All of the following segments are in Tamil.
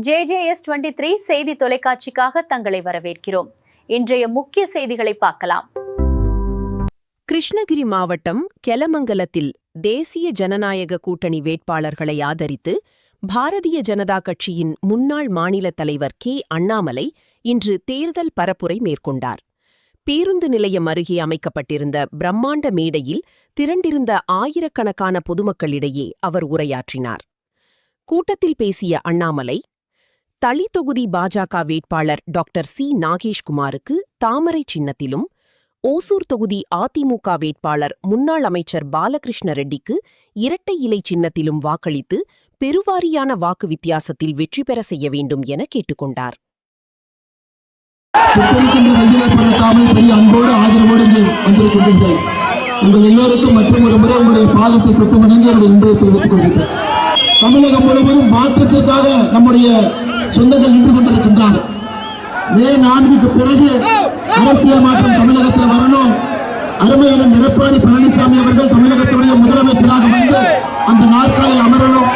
JJS23 செய்தி தொலைக்காட்சிக்காக தங்களை வரவேற்கிறோம். இன்றைய முக்கிய செய்திகளை பார்க்கலாம். கிருஷ்ணகிரி மாவட்டம் கெலமங்கலத்தில் தேசிய ஜனநாயக கூட்டணி வேட்பாளர்களை ஆதரித்து பாரதிய ஜனதா கட்சியின் முன்னாள் மாநில தலைவர் அண்ணாமலை இன்று தேர்தல் பரப்புரை மேற்கொண்டார். பேருந்து நிலையம் அருகே அமைக்கப்பட்டிருந்த பிரம்மாண்ட மேடையில் திரண்டிருந்த ஆயிரக்கணக்கான பொதுமக்களிடையே அவர் உரையாற்றினார். கூட்டத்தில் பேசிய அண்ணாமலை, தளி தொகுதி பாஜக வேட்பாளர் டாக்டர் நாகேஷ்குமாருக்கு தாமரை சின்னத்திலும், ஓசூர் தொகுதி அதிமுக வேட்பாளர் முன்னாள் அமைச்சர் பாலகிருஷ்ண ரெட்டிக்கு இரட்டை இலை சின்னத்திலும் வாக்களித்து பெருவாரியான வாக்கு வித்தியாசத்தில் வெற்றி பெற செய்ய வேண்டும் என கேட்டுக்கொண்டார். உங்கள் எல்லோருக்கும் மற்றும் ஒரு முறை உங்களுடைய பாதத்தை தொட்டு வணங்கி இன்றைய தெரிவித்துக் கொள்கிறேன். தமிழகம் முழுவதும் மாற்றத்திற்காக நம்முடைய சொந்தங்கள் நின்று கொண்டிருக்கின்றார். மே 4க்கு பிறகு அரசியல் மாற்றம் தமிழகத்தில் வரணும். அருமையான எடப்பாடி பழனிசாமி அவர்கள் தமிழகத்துடைய முதலமைச்சராக வந்து அந்த நாற்காலில் அமரணும்.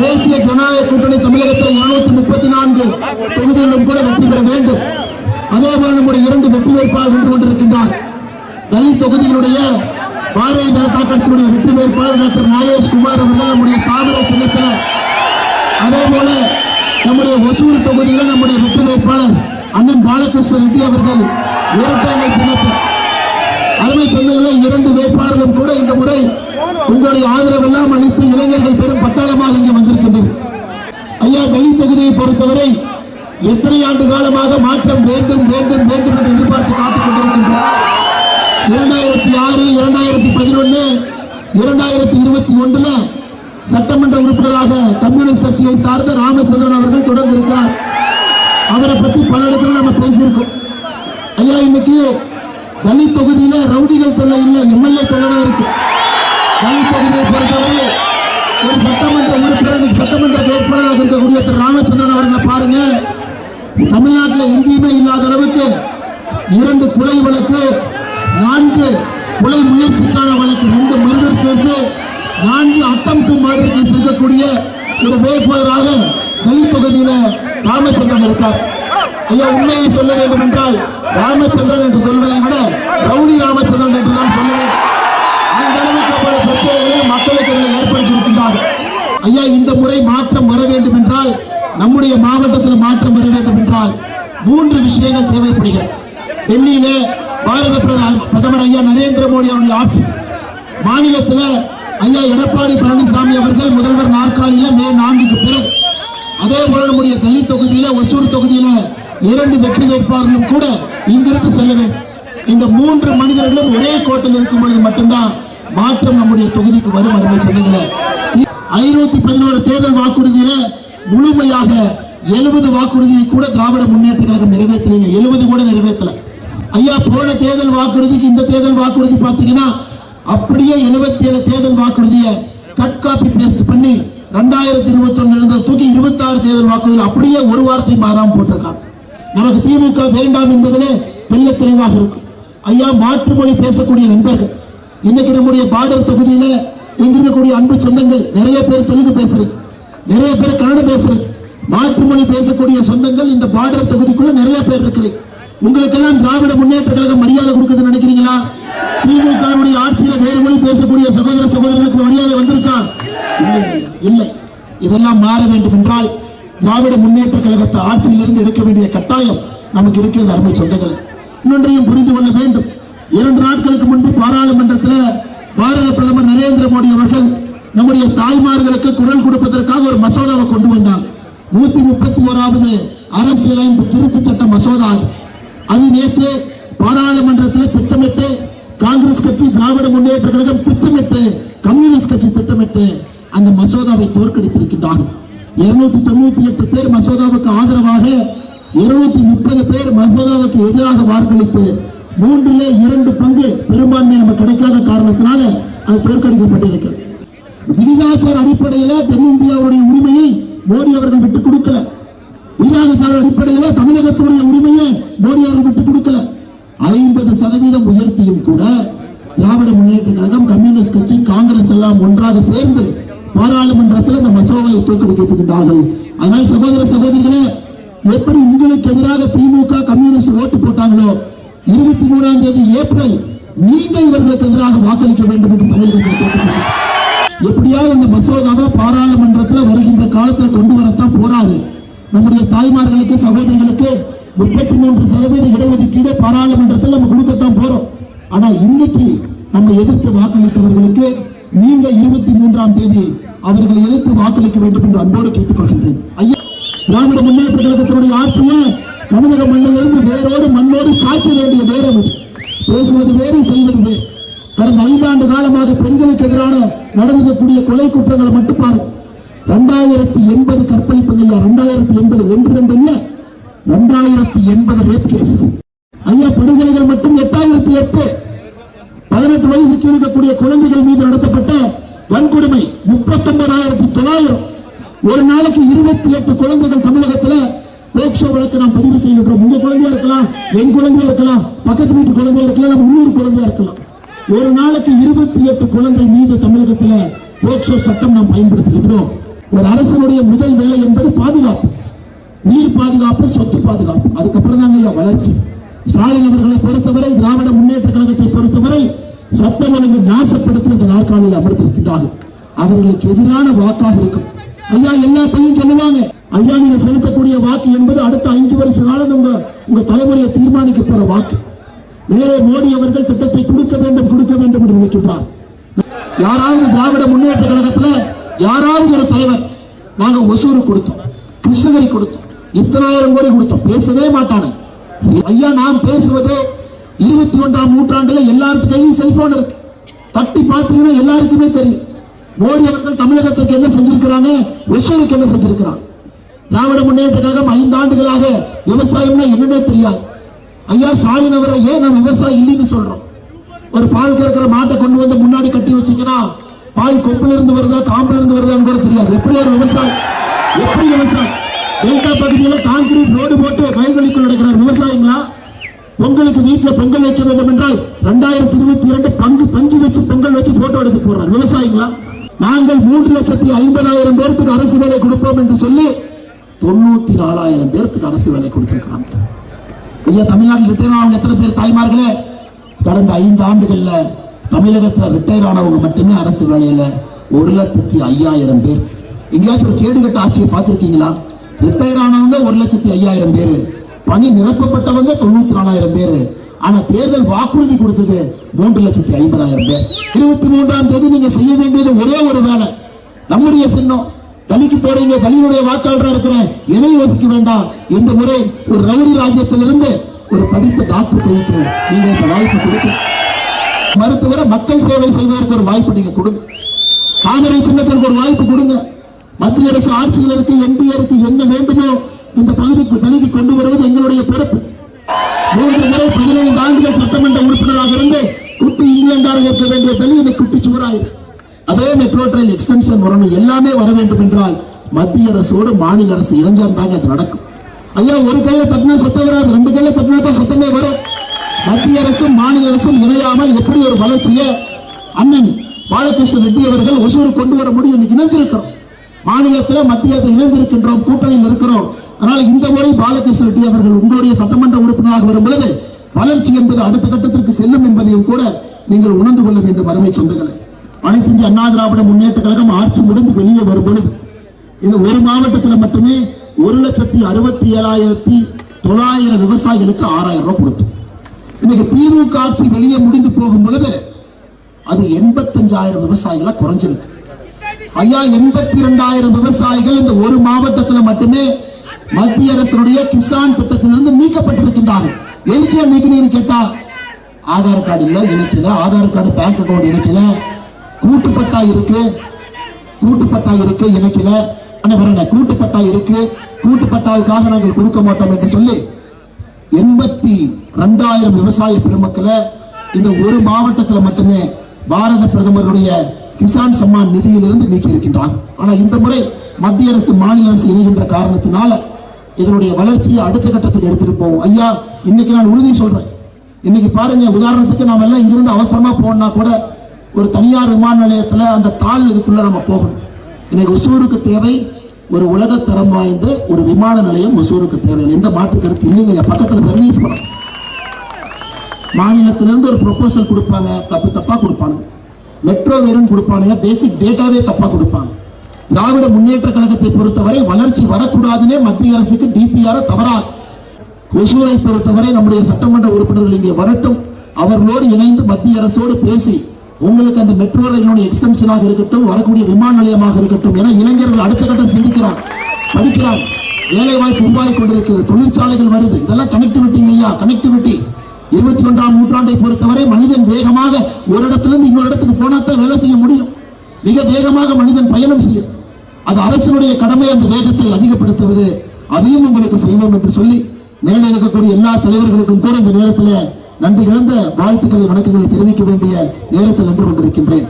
தேசிய ஜனநாயக கூட்டணி தமிழகத்தில் 234 தொகுதிகளிலும் கூட வெற்றி பெற வேண்டும். அதேபோல நம்முடைய 2 வெற்றி வேட்பாளர் நின்று கொண்டிருக்கின்றார். தலித் தொகுதியினுடைய பாரதிய ஜனதா கட்சியுடைய வெற்றி வேட்பாளர் டாக்டர் நாகேஷ்குமார் அவர்கள் நம்முடைய தாமரை சின்னத்தில், அதே போல நம்முடைய ஒசூர் தொகுதியில் நம்முடைய வெற்றி வேட்பாளர் அண்ணன் பாலகிருஷ்ண ரெட்டி அவர்கள் இரட்டை இலை சின்னத்தில். அருமை சொந்தங்களை 2 வேட்பாளர்களும் கூட இந்த முறை உங்களுடைய ஆதரவெல்லாம் அளித்து இளைஞர்கள் பெரும் பட்டாளமாக இங்கே வந்திருக்கின்றனர். ஐயா, தலித் தொகுதியை பொறுத்தவரை எத்தனை ஆண்டு காலமாக மாற்றம் வேண்டும் வேண்டும் வேண்டும் என்று எதிர்பார்த்து காத்துக் கொண்டிருக்கின்றோம். 2006, 2011, 2021 சட்டமன்ற உறுப்பினராக கம்யூனிஸ்ட் கட்சியை சார்ந்த ராமச்சந்திரன் அவர்கள் தொடர்ந்து இருக்கிறார். அவரை பற்றி பல இடத்துல நம்ம பேசியிருக்கோம். ஐயா, இன்னைக்கு தலித் தொகுதியில ரவுடிகள் தொல்லை இல்லை, எம்எல்ஏ தொல்லை இருக்கு. தலித் தொகுதியை பொறுத்தவரை ஒரு சட்டமன்ற உறுப்பினர் சட்டமன்ற வேட்பாளராக இருக்கக்கூடிய திரு ராமச்சந்திரன் அவர்களை பாருங்க. தமிழ்நாட்டில் எங்கேயுமே இல்லாத அளவுக்கு 2 கொலை வழக்கு, 4 கொலை முயற்சிக்கான வழக்கு, 2 murder case, 4 attempt murder case இருக்கக்கூடிய ஒரு வேட்பாளராக தலித் தொகுதியில ராமச்சந்திரன் இருக்கார். ஐயா, உண்மையை சொல்ல வேண்டும் என்றால் ராமச்சந்திரன் என்று சொல்வதை விட ரவுடி ராமச்சந்திரன் என்றுதான் சொல்ல வேண்டும். அந்த அளவுக்கு பல பிரச்சனைகளை மக்களுக்கு ஏற்படுத்தி இருக்கின்றார்கள். ஐயா, இந்த முறை மாற்றம் வர வேண்டும் என்றால், நம்முடைய மாவட்டத்தில் மாற்றம் வர வேண்டும் என்றால் 3 விஷயங்கள் தேவைப்படுகிறது. டெல்லியில பாரத பிரதமர் ஐயா நரேந்திர மோடி அவருடைய ஆட்சி, மாநிலத்தில் ஐயா எடப்பாடி பழனிசாமி அவர்கள் முதல்வர் நாற்காலியில மே 4க்கு பிறகு, அதே போல நம்முடைய தலித் தொகுதியில ஒசூர் தொகுதியில 2 வெற்றி வேட்பாளர்களும் கூட இங்கிருந்து செல்ல வேண்டும். இந்த 3 மனிதர்களும் ஒரே கோட்டில் இருக்கும் பொழுது மட்டும்தான் மாற்றம் நம்முடைய தொகுதிக்கு வரும். அருமை சொந்தங்களே, 511 தேர்தல் வாக்குறுதியில முழுமையாக 70 வாக்குறுதியை கூட திராவிட முன்னேற்ற கழகம் நிறைவேற்றலைங்க. 70 கூட நிறைவேற்றல. ஐயா, போன தேர்தல் வாக்குறுதிக்கு இந்த தேர்தல் வாக்குறுதி பார்த்தீங்கன்னா அப்படியே 77 தேர்தல் வாக்குறுதியை கட் காப்பி பேஸ்ட் பண்ணி 2021 இருந்த தூக்கி 26 தேர்தல் வாக்குறுதியில் அப்படியே ஒரு வார்த்தை மாறாம போட்டிருக்காங்க. நமக்கு திமுக வேண்டாம் என்பதிலே தெல்ல தெளிவாக இருக்கும். ஐயா, மாற்றுமொழி பேசக்கூடிய நண்பர்கள், இன்னைக்கு நம்முடைய பார்டர் தொகுதியில எங்கிருக்கக்கூடிய அன்பு சொந்தங்கள் நிறைய பேர் தெலுங்கு பேசுறது, நிறைய பேர் கன்னடம் பேசுறது, மாற்றுமொழி பேசக்கூடிய சொந்தங்கள் இந்த பார்டர் தொகுதிக்குள்ள நிறைய பேர் இருக்கிறது. உங்களுக்கெல்லாம் திராவிட முன்னேற்ற கழகம் மரியாதை கொடுக்குதுன்னு நினைக்கிறீங்களா? திமுக ஆட்சியில வேறு மொழி பேசக்கூடிய சகோதர சகோதரர்களுக்கு மரியாதை வந்திருக்கா? இல்லை. இதெல்லாம் மாற வேண்டும் என்றால் திராவிட முன்னேற்ற கழகத்தை ஆட்சியிலிருந்து எடுக்க வேண்டிய கட்டாயம் நமக்கு இருக்கிறது. அருமை சொந்தங்களை, இன்னொன்றையும் புரிந்து கொள்ள வேண்டும். 2 நாட்களுக்கு முன்பு பாராளுமன்றத்தில் பாரத பிரதமர் நரேந்திர மோடி அவர்கள் நம்முடைய தாய்மார்களுக்கு குரல் கொடுப்பதற்காக ஒரு மசோதாவை கொண்டு வந்தார். 131வது அரசியலமைப்பு திருத்த சட்ட மசோதா. அது நேற்று பாராளுமன்றத்தில் திட்டமிட்டு காங்கிரஸ் கட்சி, திராவிட முன்னேற்ற கழகம் திட்டமிட்டு, கம்யூனிஸ்ட் கட்சி திட்டமிட்டு அந்த மசோதாவை தோற்கடித்திருக்கின்றார்கள். 298 பேர் மசோதாவுக்கு ஆதரவாக, 230 பேர் மசோதாவுக்கு எதிராக வாக்களித்து 3/2 பங்கு பெரும்பான்மை நமக்கு கிடைக்காத காரணத்தினால அது தோற்கடிக்கப்பட்டிருக்கிறது. விகிதாச்சார அடிப்படையில் தென்னிந்தியாவுடைய உரிமையை மோடி அவர்கள் விட்டுக் கொடுக்கல. விகிதாச்சார அடிப்படையில் தமிழகத்துடைய உரிமையை மோடி அவர்கள் விட்டுக் கொடுக்கல. 50% உயர்த்தியும் கூட திராவிட முன்னேற்ற கழகம், கம்யூனிஸ்ட் கட்சி, காங்கிரஸ் எல்லாம் ஒன்றாக சேர்ந்து பாராளுமன்றத்தில் இந்த மசோதாவை தோற்கடித்திருக்கின்றார்கள். அதனால் சகோதர சகோதரிகளே, எப்படி உங்களுக்கு எதிராக திமுக கம்யூனிஸ்ட் ஓட்டு போட்டாங்களோ 23ஆம் தேதி ஏப்ரல் நீங்க இவர்களுக்கு எதிராக வாக்களிக்க வேண்டும் என்று தமிழகத்தில் கேட்டுக்கொள்கிறேன். எப்படியாவது இந்த மசோதாவை பாராளுமன்றத்தில் வருகின்ற காலத்தில் கொண்டு வரத்தான் போறாரு. நம்முடைய தாய்மார்களுக்கு சகோதரிகளுக்கு 33% இடஒதுக்கீடு பாராளுமன்றத்தில் நம்ம கொடுக்கத்தான் போறோம். ஆனா இன்னைக்கு நம்ம எதிர்த்து வாக்களித்தவர்களுக்கு நீங்க 23ஆம் தேதி அவர்களை எதிர்த்து வாக்களிக்க வேண்டும் என்று அன்போடு கேட்டுக்கொள்கின்றேன். ஐயா, திராவிட முன்னேற்ற கழகத்தினுடைய ஆட்சியை தமிழக மண்ணிலிருந்து வேரோடு மண்ணோடு சாய்க்க வேண்டிய நேரம் இது. பேசுவது வேறு, செய்வது வேறு. கடந்த 5 ஆண்டு காலமாக பெண்களுக்கு எதிரான நடந்திருக்கக்கூடிய கொலை குற்றங்களை மட்டும் பாருங்க. 2080 கற்பழிப்புகள், 2080 1 2 இல்ல, 2080 ரேப் கேஸ். ஐயா, படுகொலைகள் மட்டும் 8008. 18 வயசுக்கு இருக்கக்கூடிய குழந்தைகள் மீது நடத்தப்பட்ட வன்கொடுமை 39,900. ஒரு நாளைக்கு 28 குழந்தைகள் தமிழகத்தில் போக்சோ வழக்கு நாம் பதிவு செய்கின்றோம். உங்க குழந்தையா இருக்கலாம், என் குழந்தையா இருக்கலாம், பக்கத்து வீட்டு குழந்தையா இருக்கலாம், நம்ம உள்ளூர் குழந்தையா இருக்கலாம். ஒரு நாளைக்கு 28 குழந்தை மீது தமிழகத்தில் போக்சோ சட்டம் நாம் பயன்படுத்துகின்றோம். ஒரு அரசனுடைய முதல் வேலை என்பது பாதுகாப்பு, நீர் பாதுகாப்பு, சொத்து பாதுகாப்பு. அதுக்கப்புறம் தாங்க ஐயா வளர்ச்சி. ஸ்டாலின் அவர்களை பொறுத்தவரை, திராவிட முன்னேற்ற கழகத்தை பொறுத்தவரை சட்டம் ஒழுங்கு நாசப்படுத்தி இந்த நாற்காலியில் அமர்ந்திருக்கின்றார்கள். அவர்களுக்கு எதிரான வாக்காக இருக்கும். ஐயா, எல்லா பையன் சொல்லுவாங்க, ஐயா நீங்க செலுத்தக்கூடிய வாக்கு என்பது அடுத்த 5 வருஷ காலம் உங்க தலைமுறையை தீர்மானிக்க போற வாக்கு. வேற மோடி அவர்கள் திட்டத்தை கொடுக்க வேண்டும் என்று நினைக்கின்றார். யாராவது திராவிட முன்னேற்ற கழகத்தில் யாராவது ஒரு தலைவர், நாங்க ஒசூர் கொடுத்தோம், கிருஷ்ணகிரி கொடுத்தோம், 10,000 கோடி கொடுத்தோம், பேசவே மாட்டானே. ஐயா, நாம் பேசுவது 21ஆம் நூற்றாண்டுல எல்லாருக்கும் கையிலும் செல்போன் இருக்கு. தட்டி பார்த்தீங்கன்னா எல்லாருக்குமே தெரியும் மோடி அவர்கள் தமிழகத்திற்கு என்ன செஞ்சிருக்கிறாங்க, ஒசூருக்கு என்ன செஞ்சிருக்கிறாங்க. திராவிட முன்னேற்ற கழகம் 5 ஆண்டுகளாக விவசாயம்னா என்னன்னே தெரியாது. ஐயா, ஸ்டாலின் அவரை ஏன் நாம் விவசாயம் இல்லைன்னு சொல்றோம்? ஒரு பால் கறக்கிற மாட்டை கொண்டு வந்து முன்னாடி கட்டி வச்சீங்கன்னா பால் கொப்புல இருந்து வருதா காம்புல இருந்து வருதான்னு கூட தெரியாது. எப்படி ஒரு விவசாயம், எப்படி விவசாயம்? டெல்டா பகுதியில் கான்கிரீட் ரோடு போட்டு வயல்வெளிக்குள் நடக்கிறார் விவசாயிங்களா? பொங்கலுக்கு வீட்டுல பொங்கல் வைக்க வேண்டும் என்றால் 2022 பஞ்சு வச்சு பொங்கல் வச்சு போட்டோ எடுத்து போடுறார் விவசாயிங்களா? நாங்கள் 3,50,000 பேருக்கு அரசு வேலை கொடுப்போம் என்று சொல்லி 94,000 பேருக்கு அரசு வேலை கொடுத்திருக்கிறாங்க. ஐயா, தமிழ்நாட்டில் ரிட்டையர் ஆனவங்க எத்தனை பேர் தாய்மார்களே? கடந்த 5 ஆண்டுகள்ல தமிழகத்தில் ரிட்டையர் ஆனவங்க மட்டுமே அரசு வேலையில 1,05,000 பேர். எங்கேயாச்சும் ஒரு கேடுகட்ட ஆட்சியை பார்த்திருக்கீங்களா? ரிட்டையர் ஆனவங்க 1,05,000 பேர், பணி நிரப்பப்பட்டவங்க 94,000 பேர். ஆனா தேர்தல் வாக்குறுதி கொடுத்தது 3,50,000 பேர். 23ஆம் தேதி நீங்க செய்ய வேண்டியது ஒரே ஒரு வேலை. நம்முடைய சின்னம் தலிக்கு போறீங்க, தலியுடைய வாக்காளராக இருக்கிறேன், எதை யோசிக்க வேண்டாம். இந்த முறை ஒரு ரவுடி ராஜ்யத்திலிருந்து ஒரு படித்த டாக்டர் கைக்கு நீங்க இந்த வாய்ப்பு கொடுக்க, மருத்துவரை மக்கள் சேவை செய்வதற்கு ஒரு வாய்ப்பு நீங்க கொடுங்க. தாமரை சின்னத்திற்கு ஒரு வாய்ப்பு கொடுங்க. மத்திய அரசு ஆட்சியில் இருக்கு, எம்பிஆருக்கு என்ன வேண்டுமோ இந்த பகுதிக்கு தலிக்கு கொண்டு வருவது எங்களுடைய பொறுப்பு. 3 முறை 15 ஆண்டுகள் சட்டமன்ற உறுப்பினராக இருந்து குட்டி இங்கிலாண்டாக இருக்க வேண்டிய தலி இன்னைக்கு குட்டி சுவராயிருக்கு. அதே மெட்ரோ ரயில் எக்ஸ்டென்ஷன் வரணும், எல்லாமே வர வேண்டும் என்றால் மத்திய அரசோடு மாநில அரசு இணைஞ்சாந்தாங்க அது நடக்கும். ஐயா, ஒரு கையில தட்டினா சத்தம் வராது, 2 கையில தட்டினா தான் சத்தமே வரும். மத்திய அரசும் மாநில அரசும் இணையாமல் எப்படி ஒரு வளர்ச்சியை அண்ணன் பாலகிருஷ்ண ரெட்டி அவர்கள் ஒசூர் கொண்டு வர முடியும்? இன்னைக்கு இணைஞ்சிருக்கிறோம், மாநிலத்தில் மத்தியத்தில் இணைந்திருக்கின்றோம், கூட்டணியில் இருக்கிறோம். ஆனால் இந்த முறை பாலகிருஷ்ண ரெட்டி அவர்கள் உங்களுடைய சட்டமன்ற உறுப்பினராக வரும் பொழுது வளர்ச்சி என்பது அடுத்த கட்டத்திற்கு செல்லும் என்பதையும் கூட நீங்கள் உணர்ந்து கொள்ள வேண்டும். அருமை சொந்தங்களே, அனைத்து இந்திய அண்ணா திராவிட முன்னேற்ற கழகம் ஆட்சி முடிந்து வெளியே வரும் பொழுது இந்த ஒரு மாவட்டத்தில் மட்டுமே 1,67,900 விவசாயிகளுக்கு 6,000 ரூபாய் கொடுத்தோம். இன்னைக்கு திமுக ஆட்சி வெளியே முடிந்து போகும் பொழுது அது 85,000 விவசாயிகளை குறைஞ்சிருக்கு. ஐயா, 82,000 விவசாயிகள் இந்த ஒரு மாவட்டத்தில் மட்டுமே மத்திய அரசுடைய கிசான் திட்டத்திலிருந்து நீக்கப்பட்டிருக்கின்றார்கள். எதுக்கு நீக்கணும்னு கேட்டா, ஆதார் கார்டு இல்ல இணைக்கல, ஆதார் கார்டு பேங்க் அக்கௌண்ட் இணைக்கல, கூட்டுப்பட்டா இருக்கு இணைக்கல, கூட்டுப்பட்டா இருக்கு, கூட்டுப்பட்டாவுக்காக நாங்கள் கொடுக்க மாட்டோம் என்று சொல்லி 82,000 விவசாய பெருமக்களை இந்த ஒரு மாவட்டத்தில் மட்டுமே பாரத பிரதமருடைய கிசான் சம்மான் நிதியிலிருந்து நீக்கி இருக்கின்றார். ஆனா இந்த முறை மத்திய அரசு மாநில அரசு இணைகின்ற காரணத்தினால இதனுடைய வளர்ச்சியை அடுத்த கட்டத்துக்கு எடுத்துட்டு போவோம். ஐயா, இன்னைக்கு நான் உறுதி சொல்றேன். இன்னைக்கு பாருங்க, உதாரணத்துக்கு நாம எல்லாம் இங்கிருந்து அவசரமா போனா கூட ஒரு தனியார் விமான நிலையத்தில் அந்த தாள் இதுக்குள்ள நம்ம போகணும். இன்னைக்கு ஒசூருக்கு தேவை ஒரு உலகத்தரம் வாய்ந்த ஒரு விமான நிலையம் ஒசூருக்கு தேவையில்லை. எந்த மாற்று கருத்து இல்லைங்க. பக்கத்தில் சர்வீஸ் பண்ணணும். மாநிலத்திலிருந்து ஒரு ப்ரொபோசல் கொடுப்பாங்க, தப்பா கொடுப்பாங்க. மெட்ரோ வேறும் கொடுப்பானுங்க, பேசிக் டேட்டாவே தப்பா கொடுப்பாங்க. திராவிட முன்னேற்ற கழகத்தை பொறுத்தவரை வளர்ச்சி வரக்கூடாதுன்னே மத்திய அரசுக்கு டிபிஆர் தவறாது. ஒசூரை பொறுத்தவரை நம்முடைய சட்டமன்ற உறுப்பினர்கள் இங்கே வரட்டும், அவர்களோடு இணைந்து மத்திய அரசோடு பேசி உங்களுக்கு அந்த மெட்ரோ ரயிலுடைய எக்ஸ்டென்ஷனாக இருக்கட்டும், வரக்கூடிய விமான நிலையமாக இருக்கட்டும். ஏன்னா இளைஞர்கள் அடுத்த கட்டம் சிந்திக்கிறாங்க, படிக்கிறாங்க, வேலை வாய்ப்பு உருவாகி கொண்டிருக்கிறது, தொழிற்சாலைகள் வருது. இதெல்லாம் கனெக்டிவிட்டிங்க ஐயா, கனெக்டிவிட்டி. 21ஆம் நூற்றாண்டை பொறுத்தவரை மனிதன் வேகமாக ஒரு இடத்திலிருந்து இன்னொரு இடத்துக்கு போனா தான் வேலை செய்ய முடியும். மிக வேகமாக மனிதன் பயணம் செய்யும். அது அரசினுடைய கடமை, அந்த வேகத்தை அதிகப்படுத்துவது. அதையும் உங்களுக்கு செய்வோம் என்று சொல்லி மேலே இருக்கக்கூடிய எல்லா தலைவர்களுக்கும் கூட இந்த நேரத்தில் நன்றி கலந்த வாழ்த்துக்களை வணக்கங்களை தெரிவிக்க வேண்டிய நேரத்தில் நின்று கொண்டிருக்கின்றேன்.